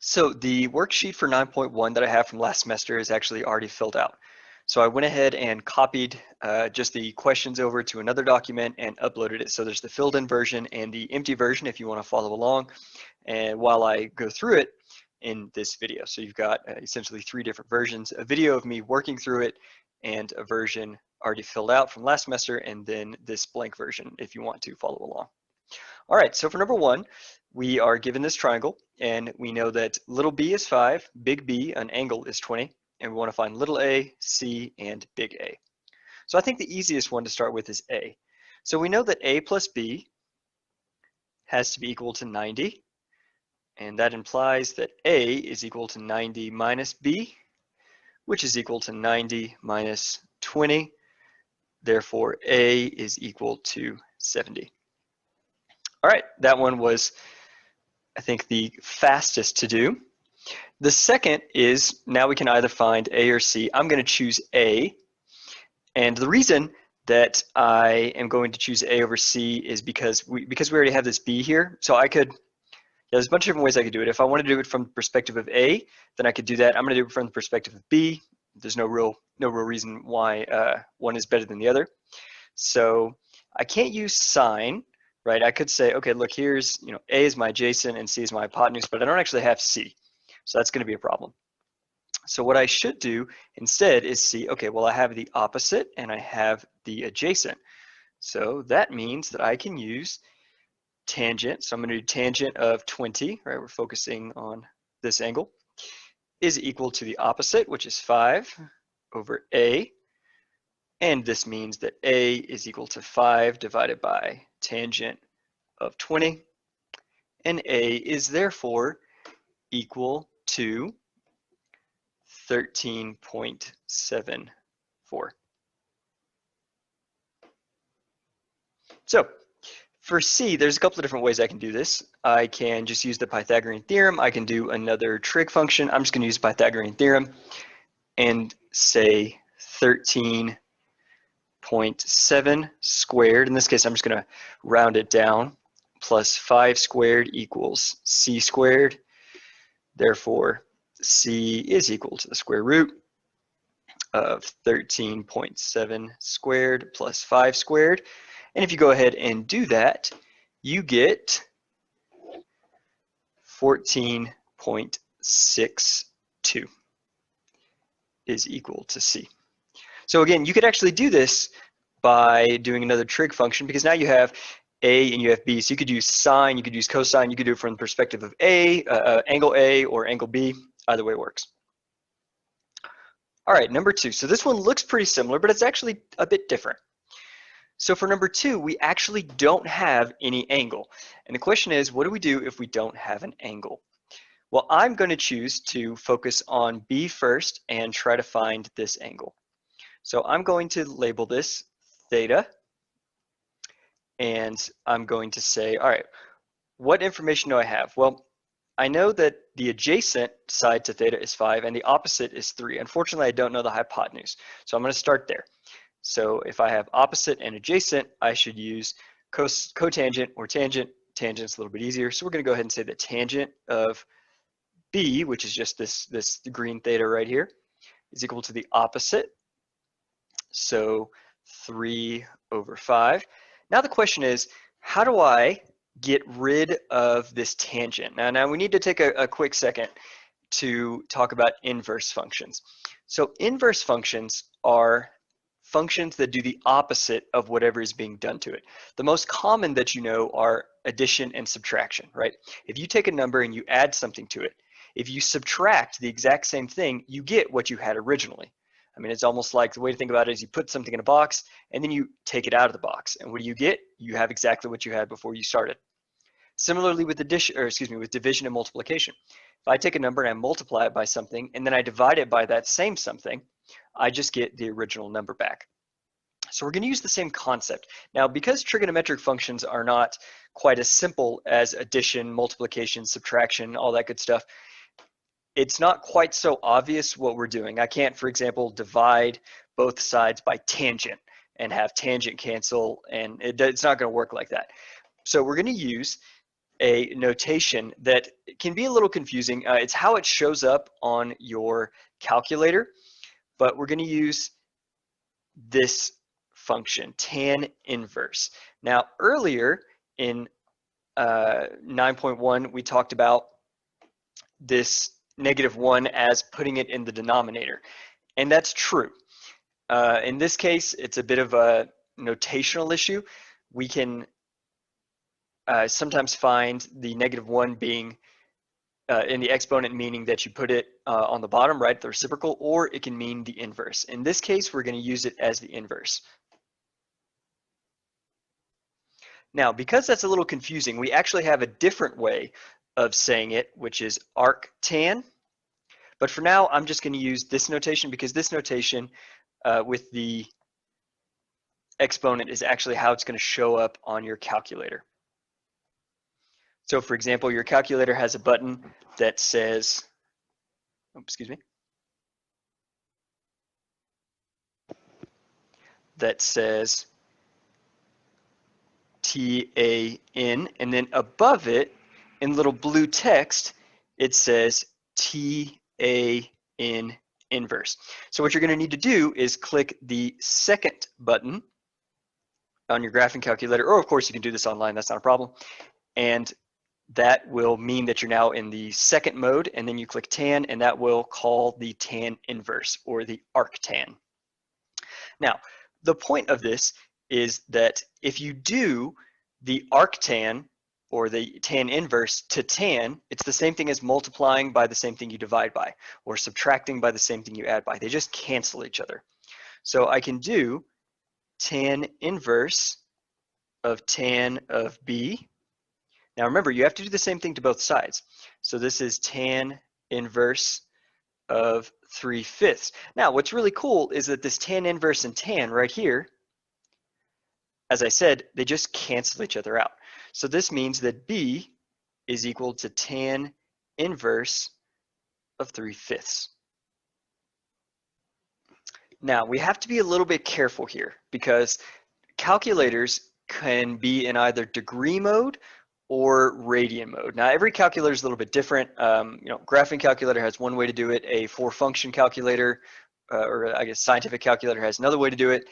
So the worksheet for 9.1 that I have from last semester is actually already filled out. So I went ahead and copied just the questions over to another document and uploaded it. So there's the filled in version and the empty version if you want to follow along. And while I go through it in this video. So you've got essentially three different versions, a video of me working through it and a version already filled out from last semester, and then this blank version if you want to follow along. All right, so for number one, we are given this triangle, and we know that little b is 5, big B, an angle, is 20, and we want to find little a, c, and big A. So I think the easiest one to start with is a. So we know that a plus b has to be equal to 90, and that implies that a is equal to 90 minus b, which is equal to 90 minus 20. Therefore, a is equal to 70. All right, that one was, I think, the fastest to do. The second is, now we can either find A or C. I'm going to choose A. And the reason that I am going to choose A over C is because we already have this B here. So I could, there's a bunch of different ways I could do it. If I want to do it from the perspective of A, then I could do that. I'm going to do it from the perspective of B. There's no real reason why one is better than the other. So I can't use sine. Right, I could say, okay, look, here's, A is my adjacent and C is my hypotenuse, but I don't actually have C. So that's going to be a problem. So what I should do instead is see, okay, well, I have the opposite and I have the adjacent. So that means that I can use tangent. So I'm going to do tangent of 20, right? We're focusing on this angle, is equal to the opposite, which is 5 over A. And this means that A is equal to 5 divided by tangent of 20. And A is therefore equal to 13.74. So for C, there's a couple of different ways I can do this. I can just use the Pythagorean theorem. I can do another trig function. I'm just going to use the Pythagorean theorem and say 13.7 squared. In this case, I'm just going to round it down. Plus 5 squared equals c squared. Therefore, c is equal to the square root of 13.7 squared plus 5 squared. And if you go ahead and do that, you get 14.62 is equal to c. So again, you could actually do this by doing another trig function, because now you have A and you have B. So you could use sine, you could use cosine, you could do it from the perspective of A, angle A or angle B. Either way works. All right, number two. So this one looks pretty similar, but it's actually a bit different. So for number two, we actually don't have any angle. And the question is, what do we do if we don't have an angle? Well, I'm going to choose to focus on B first and try to find this angle. So I'm going to label this theta. And I'm going to say, all right, what information do I have? Well, I know that the adjacent side to theta is 5 and the opposite is 3. Unfortunately, I don't know the hypotenuse. So I'm going to start there. So if I have opposite and adjacent, I should use cotangent or tangent. Tangent's a little bit easier. So we're going to go ahead and say the tangent of B, which is just this green theta right here, is equal to the opposite. So 3 over 5. Now the question is, how do I get rid of this tangent? Now we need to take a quick second to talk about inverse functions. So inverse functions are functions that do the opposite of whatever is being done to it. The most common that you know are addition and subtraction, right? If you take a number and you add something to it, if you subtract the exact same thing, you get what you had originally. I mean, it's almost like, the way to think about it is you put something in a box and then you take it out of the box. And what do you get? You have exactly what you had before you started. Similarly with with division and multiplication. If I take a number and I multiply it by something and then I divide it by that same something, I just get the original number back. So we're going to use the same concept. Now, because trigonometric functions are not quite as simple as addition, multiplication, subtraction, all that good stuff, it's not quite so obvious what we're doing. I can't, for example, divide both sides by tangent and have tangent cancel, and it's not going to work like that. So we're going to use a notation that can be a little confusing. It's how it shows up on your calculator, but we're going to use this function, tan inverse. Now, earlier in 9.1, we talked about this -1 as putting it in the denominator, and that's true. In this case, it's a bit of a notational issue. We can sometimes find the -1 being in the exponent, meaning that you put it on the bottom, right, the reciprocal, or it can mean the inverse. In this case, we're going to use it as the inverse. Now, because that's a little confusing, we actually have a different way of saying it, which is arctan. But for now, I'm just going to use this notation because this notation with the exponent is actually how it's going to show up on your calculator. So for example, your calculator has a button that says, that says TAN, and then above it, in little blue text, it says TAN inverse. So what you're going to need to do is click the second button on your graphing calculator, or of course you can do this online, that's not a problem. And that will mean that you're now in the second mode, and then you click tan, and that will call the tan inverse, or the arctan. Now, the point of this is that if you do the arctan, or the tan inverse, to tan, it's the same thing as multiplying by the same thing you divide by, or subtracting by the same thing you add by. They just cancel each other. So I can do tan inverse of tan of b. Now remember, you have to do the same thing to both sides. So this is tan inverse of 3/5. Now what's really cool is that this tan inverse and tan right here, as I said, they just cancel each other out. So this means that b is equal to tan inverse of 3/5. Now we have to be a little bit careful here because calculators can be in either degree mode or radian mode. Now every calculator is a little bit different. Graphing calculator has one way to do it. A four-function calculator, or I guess scientific calculator, has another way to do it.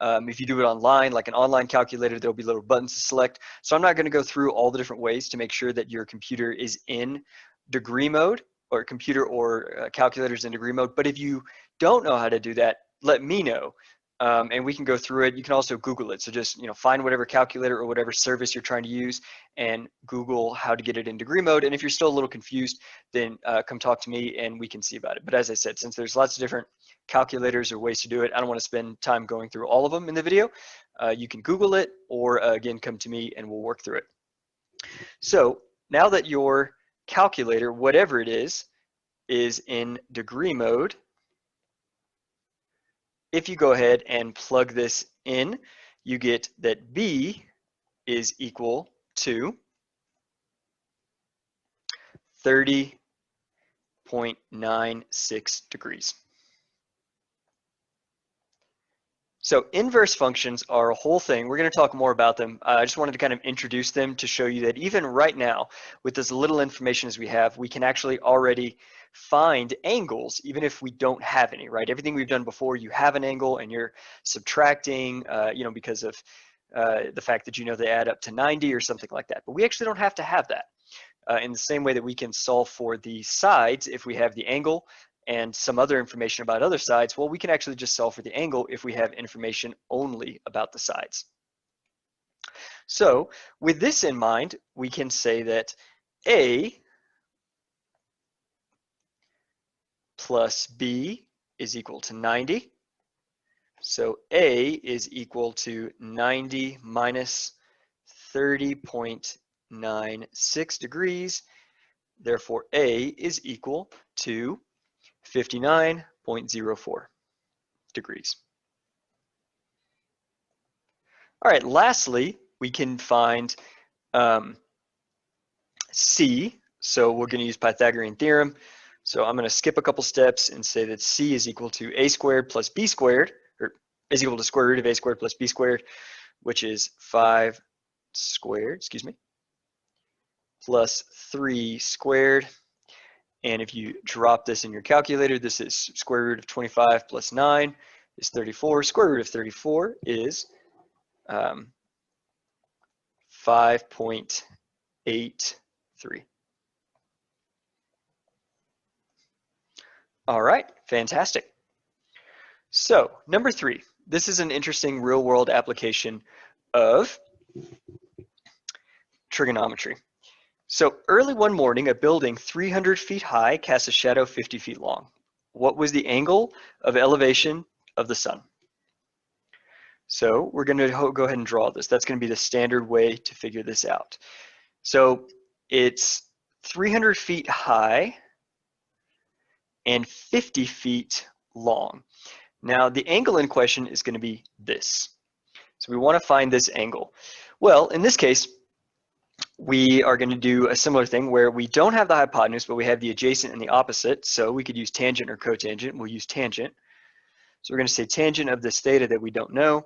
If you do it online, like an online calculator, there'll be little buttons to select. So I'm not going to go through all the different ways to make sure that your computer is in degree mode, or computer or calculators in degree mode. But if you don't know how to do that, let me know. And we can go through it. You can also Google it. So just find whatever calculator or whatever service you're trying to use and Google how to get it in degree mode. And if you're still a little confused, then come talk to me and we can see about it. But as I said, since there's lots of different calculators or ways to do it, I don't want to spend time going through all of them in the video. You can Google it, or again, come to me and we'll work through it. So now that your calculator, whatever it is in degree mode, if you go ahead and plug this in, you get that b is equal to 30.96 degrees. So inverse functions are a whole thing. We're going to talk more about them. I just wanted to kind of introduce them to show you that even right now, with as little information as we have, we can actually already find angles, even if we don't have any, right? Everything we've done before, you have an angle and you're subtracting, because of the fact that they add up to 90 or something like that. But we actually don't have to have that. In the same way that we can solve for the sides if we have the angle and some other information about other sides, well, we can actually just solve for the angle if we have information only about the sides. So with this in mind, we can say that A plus B is equal to 90. So A is equal to 90 minus 30.96 degrees. Therefore, A is equal to 59.04 degrees. All right, lastly, we can find C. So we're going to use Pythagorean Theorem. So I'm going to skip a couple steps and say that C is equal to A squared plus B squared, or is equal to square root of A squared plus B squared, which is 5 squared, plus 3 squared. And if you drop this in your calculator, this is square root of 25 plus 9 is 34. Square root of 34 is 5.83. All right, fantastic. So number 3, this is an interesting real world application of trigonometry. So early one morning, a building 300 feet high casts a shadow 50 feet long. What was the angle of elevation of the sun? So we're going to go ahead and draw this. That's going to be the standard way to figure this out. So it's 300 feet high and 50 feet long. Now the angle in question is going to be this. So we want to find this angle. Well, in this case, we are going to do a similar thing where we don't have the hypotenuse, but we have the adjacent and the opposite. So we could use tangent or cotangent. We'll use tangent. So we're going to say tangent of this theta that we don't know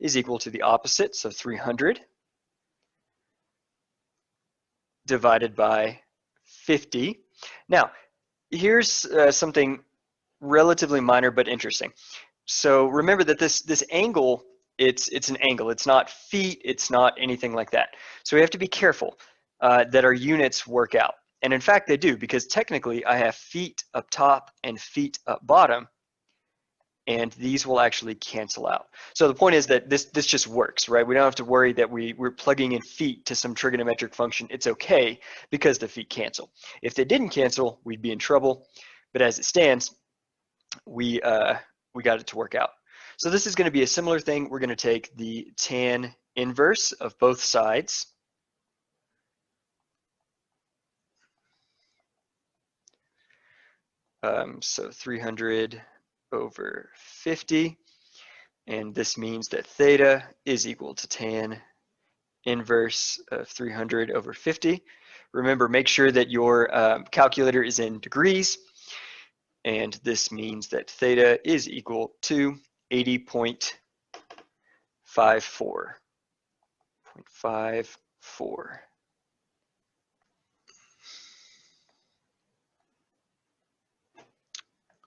is equal to the opposite, so 300 divided by 50. Now, here's something relatively minor but interesting. So remember that this angle, it's an angle. It's not feet. It's not anything like that. So we have to be careful that our units work out. And in fact, they do, because technically I have feet up top and feet up bottom, and these will actually cancel out. So the point is that this just works, right? We don't have to worry that we're plugging in feet to some trigonometric function. It's okay because the feet cancel. If they didn't cancel, we'd be in trouble. But as it stands, we got it to work out. So this is going to be a similar thing. We're going to take the tan inverse of both sides. So 300 over 50, and this means that theta is equal to tan inverse of 300 over 50. Remember, make sure that your calculator is in degrees, and this means that theta is equal to 80.54.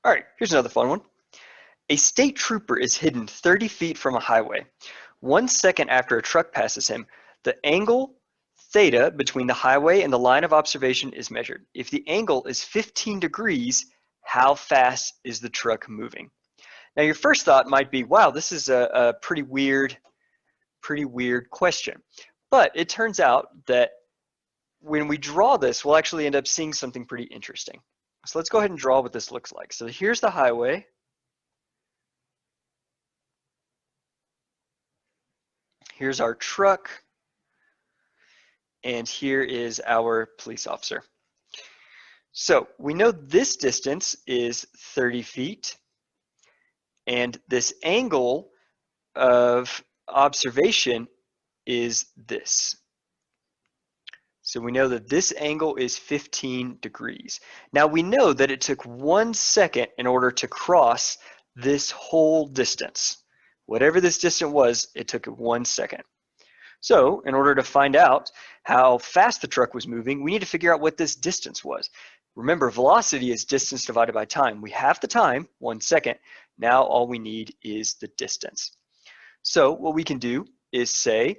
All right, here's another fun one. A state trooper is hidden 30 feet from a highway. 1 second after a truck passes him, the angle theta between the highway and the line of observation is measured. If the angle is 15 degrees, how fast is the truck moving? Now your first thought might be, wow, this is a pretty weird question. But it turns out that when we draw this, we'll actually end up seeing something pretty interesting. So let's go ahead and draw what this looks like. So here's the highway. Here's our truck. And here is our police officer. So we know this distance is 30 feet. And this angle of observation is this. So we know that this angle is 15 degrees. Now we know that it took 1 second in order to cross this whole distance. Whatever this distance was, it took 1 second. So in order to find out how fast the truck was moving, we need to figure out what this distance was. Remember, velocity is distance divided by time. We have the time, 1 second. Now all we need is the distance. So what we can do is say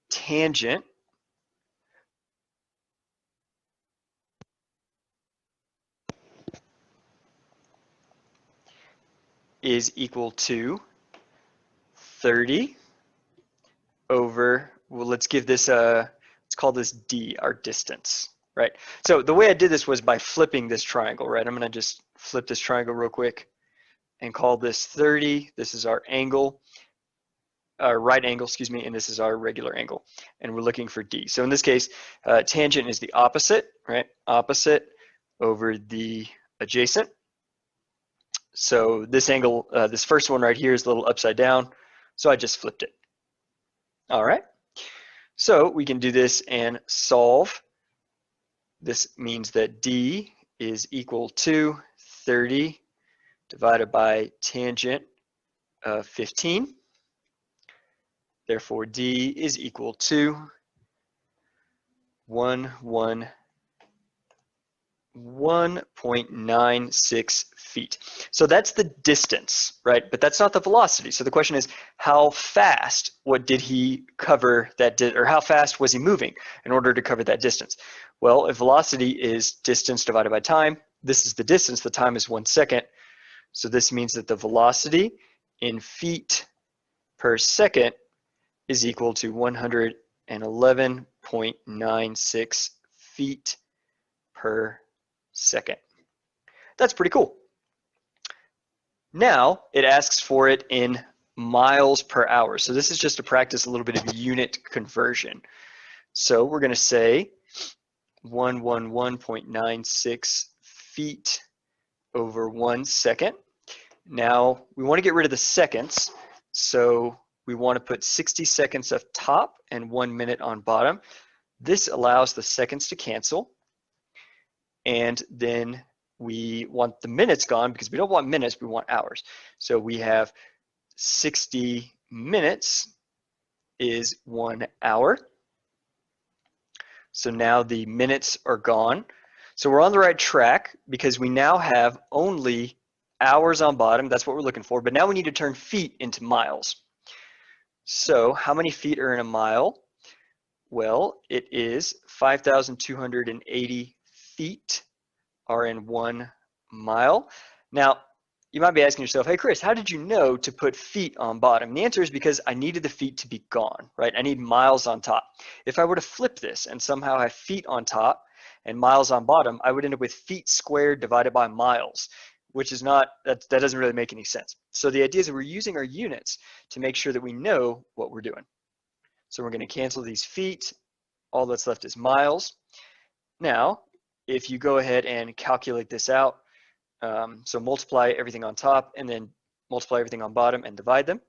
tangent is equal to 30 over, well, let's give this let's call this D, our distance, right? So the way I did this was by flipping this triangle, right? I'm gonna just flip this triangle real quick and call this 30. This is our angle, right angle, excuse me, and this is our regular angle. And we're looking for D. So in this case, tangent is the opposite, right? Opposite over the adjacent. So this angle, this first one right here is a little upside down. So I just flipped it. All right. So we can do this and solve. This means that D is equal to 30 divided by tangent of 15. Therefore, D is equal to 1.96 feet. So that's the distance, right? But that's not the velocity. So the question is, how fast, what did he cover that, or how fast was he moving in order to cover that distance? Well, if velocity is distance divided by time, this is the distance, the time is 1 second. So this means that the velocity in feet per second is equal to 111.96 feet per second. That's pretty cool. Now it asks for it in miles per hour. So this is just to practice a little bit of unit conversion. So we're going to say 111.96 feet over 1 second. Now we want to get rid of the seconds. So we want to put 60 seconds up top and 1 minute on bottom. This allows the seconds to cancel. And then we want the minutes gone because we don't want minutes, we want hours. So we have 60 minutes is 1 hour. So now the minutes are gone. So we're on the right track because we now have only hours on bottom. That's what we're looking for. But now we need to turn feet into miles. So how many feet are in a mile? Well, it is 5,280 feet are in 1 mile. Now, you might be asking yourself, hey Chris, how did you know to put feet on bottom? And the answer is because I needed the feet to be gone, right? I need miles on top. If I were to flip this and somehow have feet on top and miles on bottom, I would end up with feet squared divided by miles, which is not, that doesn't really make any sense. So the idea is that we're using our units to make sure that we know what we're doing. So we're going to cancel these feet. All that's left is miles. Now, if you go ahead and calculate this out, so multiply everything on top and then multiply everything on bottom and divide them,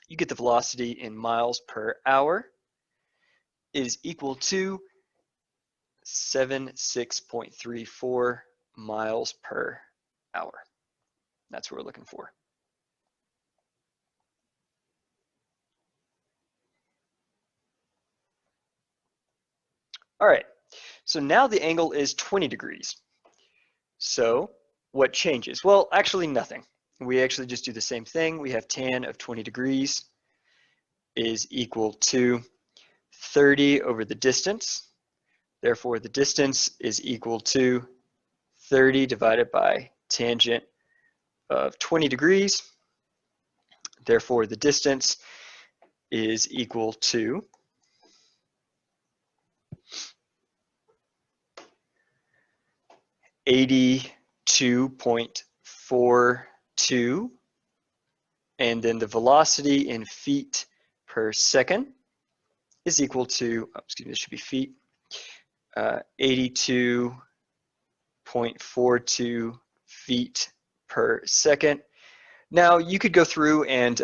you get the velocity in miles per hour is equal to 76.34 miles per hour. That's what we're looking for. All right, so now the angle is 20 degrees. So what changes? Well, actually nothing. We actually just do the same thing. We have tan of 20 degrees is equal to 30 over the distance. Therefore, the distance is equal to 30 divided by tangent of 20 degrees. Therefore, the distance is equal to 82.42, and then the velocity in feet per second is equal to, excuse me, this should be feet, 82.42 feet per second. Now you could go through and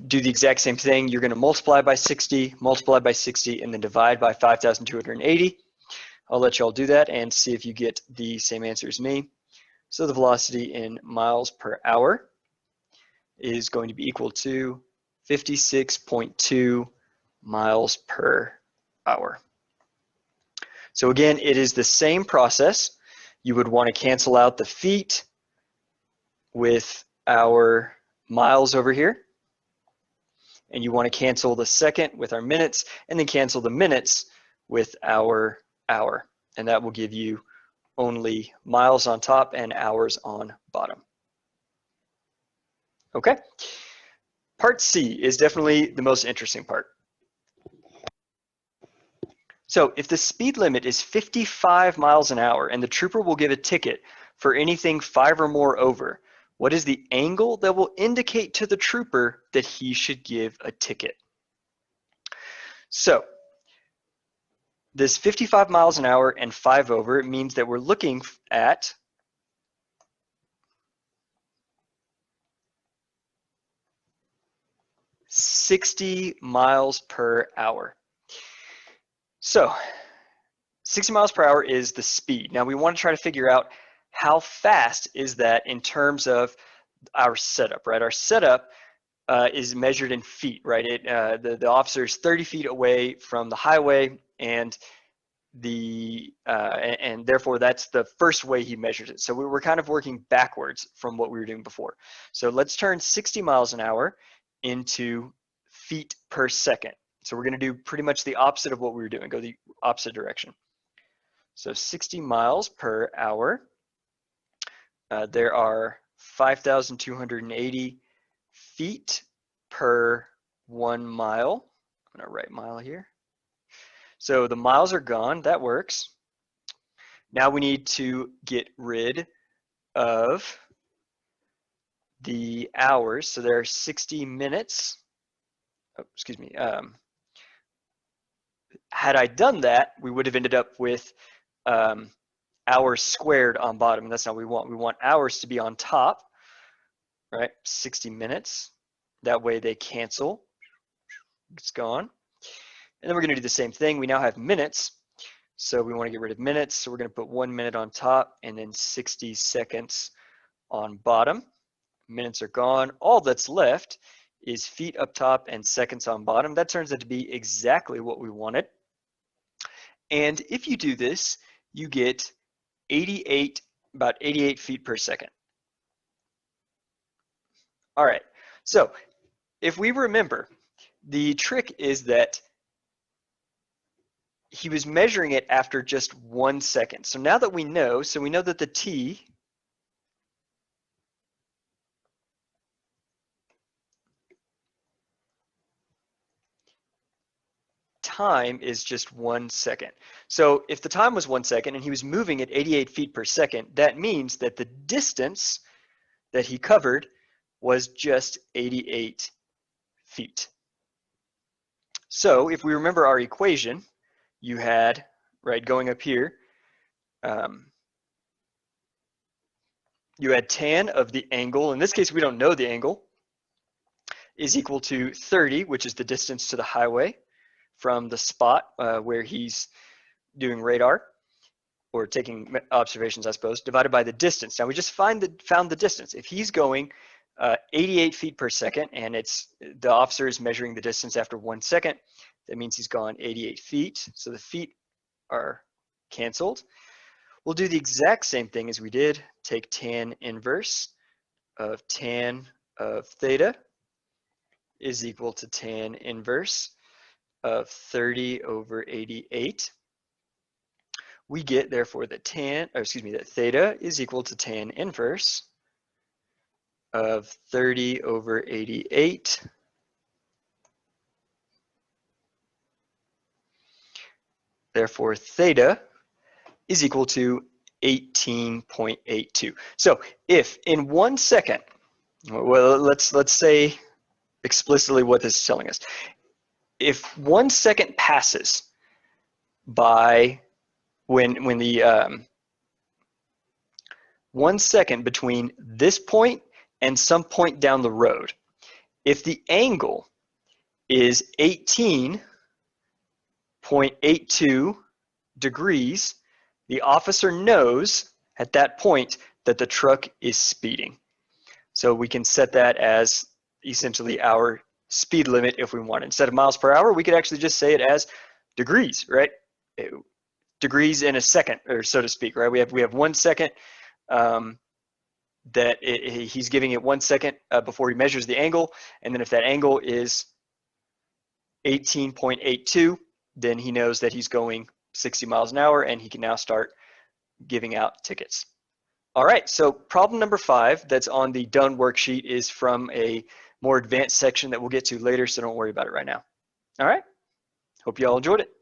do the exact same thing. You're going to multiply by 60, and then divide by 5,280. I'll let y'all do that and see if you get the same answer as me. So the velocity in miles per hour is going to be equal to 56.2 miles per hour. So again, it is the same process. You would want to cancel out the feet with our miles over here. And you want to cancel the second with our minutes, and then cancel the minutes with our hour. And that will give you only miles on top and hours on bottom. Okay. Part C is definitely the most interesting part. So if the speed limit is 55 miles an hour and the trooper will give a ticket for anything 5 or more over, what is the angle that will indicate to the trooper that he should give a ticket? So this 55 miles an hour and 5 over, it means that we're looking at $60 miles per hour. So 60 miles per hour is the speed. Now we want to try to figure out how fast is that in terms of our setup, right? Our setup is measured in feet, right? The officer is 30 feet away from the highway, and and therefore that's the first way he measures it. So we were kind of working backwards from what we were doing before. So let's turn 60 miles an hour into feet per second. So we're going to do pretty much the opposite of what we were doing, go the opposite direction. So 60 miles per hour, there are 5,280 feet per 1 mile. I'm going to write mile here. So the miles are gone, that works. Now we need to get rid of the hours. So there are 60 minutes. Oh, excuse me. Had I done that, we would have ended up with hours squared on bottom, and that's not what we want. We want hours to be on top, right? 60 minutes. That way they cancel. It's gone. And then we're going to do the same thing. We now have minutes. So we want to get rid of minutes. So we're going to put 1 minute on top and then 60 seconds on bottom. Minutes are gone. All that's left is feet up top and seconds on bottom. That turns out to be exactly what we wanted. And if you do this, you get about 88 feet per second. All right. So if we remember, the trick is that he was measuring it after just 1 second. So now that we know, that the t time is just 1 second. So if the time was 1 second and he was moving at 88 feet per second, that means that the distance that he covered was just 88 feet. So if we remember our equation, you had, right, going up here, you had tan of the angle, in this case we don't know the angle, is equal to 30, which is the distance to the highway from the spot where he's doing radar, or taking observations, I suppose, divided by the distance. Now we just found the distance. If he's going 88 feet per second, and the officer is measuring the distance after 1 second, that means he's gone 88 feet. So the feet are canceled. We'll do the exact same thing as we did. Take tan inverse of tan of theta is equal to tan inverse of 30 over 88. We get, therefore, that that theta is equal to tan inverse of 30 over 88. Therefore, theta is equal to 18.82. So if in 1 second, well, let's say explicitly what this is telling us. If 1 second passes by when the 1 second between this point and some point down the road, if the angle is 18.82 degrees, the officer knows at that point that the truck is speeding. So we can set that as essentially our speed limit if we want. Instead of miles per hour, we could actually just say it as degrees, right? Degrees in a second, or so to speak, right? We have 1 second that he's giving it 1 second before he measures the angle, and then if that angle is 18.82, then he knows that he's going 60 miles an hour, and he can now start giving out tickets. All right, so problem number 5 that's on the done worksheet is from a more advanced section that we'll get to later, so don't worry about it right now. All right, hope you all enjoyed it.